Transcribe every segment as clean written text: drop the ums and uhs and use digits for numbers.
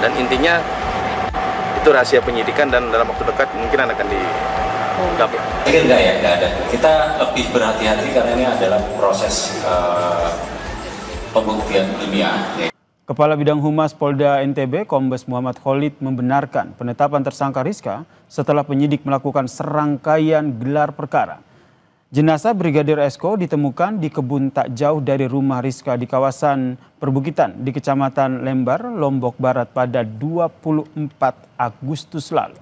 Dan intinya itu rahasia penyidikan dan dalam waktu dekat mungkin akan diungkap. Mungkin enggak ya, enggak ada. Kita lebih berhati-hati karena ini adalah proses pembuktian ilmiah. Kepala Bidang Humas Polda NTB, Kombes Muhammad Khalid membenarkan penetapan tersangka Rizka setelah penyidik melakukan serangkaian gelar perkara. Jenazah Brigadir Esko ditemukan di kebun tak jauh dari rumah Rizka di kawasan perbukitan di Kecamatan Lembar, Lombok Barat pada 24 Agustus lalu.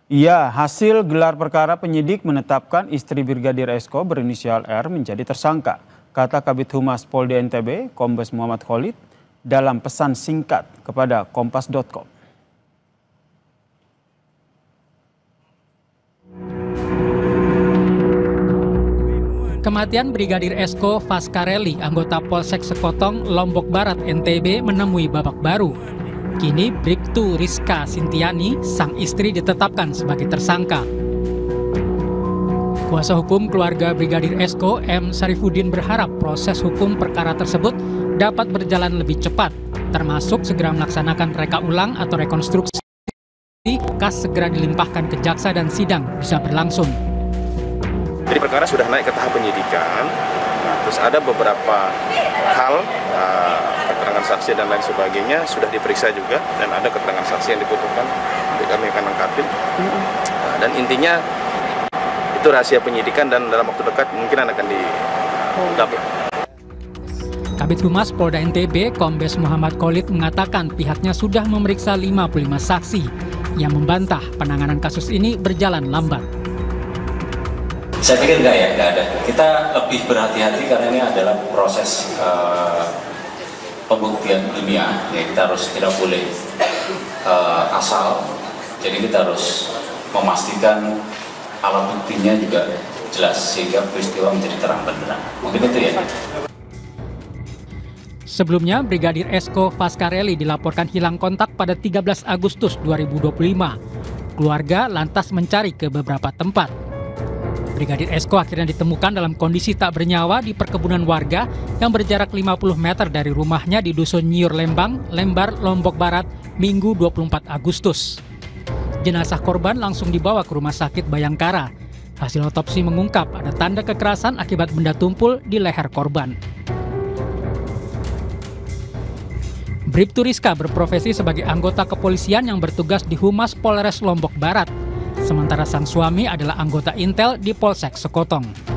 Ya, hasil gelar perkara penyidik menetapkan istri Brigadir Esko berinisial R menjadi tersangka, kata Kabid Humas Polda NTB, Kombes Muhammad Khalid, dalam pesan singkat kepada kompas.com. Kematian Brigadir Esko Faskareli, anggota Polsek Sekotong, Lombok Barat, NTB, menemui babak baru. Kini Bribtu Rizka Sintiani, sang istri, ditetapkan sebagai tersangka. Kuasa hukum keluarga Brigadir Esko, M. Sarifudin, berharap proses hukum perkara tersebut dapat berjalan lebih cepat, termasuk segera melaksanakan reka ulang atau rekonstruksi, kas segera dilimpahkan ke jaksa dan sidang bisa berlangsung. Jadi perkara sudah naik ke tahap penyidikan, terus ada beberapa hal, keterangan saksi dan lain sebagainya sudah diperiksa juga, dan ada keterangan saksi yang dibutuhkan, jadi kami akan lengkapin. Dan intinya itu rahasia penyidikan dan dalam waktu dekat mungkin akan diungkap. Kabid Humas Polda NTB, Kombes Muhammad Khalid, mengatakan pihaknya sudah memeriksa 55 saksi yang membantah penanganan kasus ini berjalan lambat. Saya pikir enggak ya, enggak ada. Kita lebih berhati-hati karena ini adalah proses pembuktian ilmiah. Ya, kita harus tidak boleh asal. Jadi kita harus memastikan alat buktinya juga jelas sehingga peristiwa menjadi terang benderang. Mungkin itu ya. Sebelumnya, Brigadir Esko Faskareli dilaporkan hilang kontak pada 13 Agustus 2025. Keluarga lantas mencari ke beberapa tempat. Brigadir Esko akhirnya ditemukan dalam kondisi tak bernyawa di perkebunan warga yang berjarak 50 meter dari rumahnya di Dusun Nyiur Lembang, Lembar, Lombok Barat, Minggu 24 Agustus. Jenazah korban langsung dibawa ke Rumah Sakit Bayangkara. Hasil otopsi mengungkap ada tanda kekerasan akibat benda tumpul di leher korban. Bribtu Rizka berprofesi sebagai anggota kepolisian yang bertugas di Humas Polres Lombok Barat. Sementara sang suami adalah anggota Intel di Polsek Sekotong.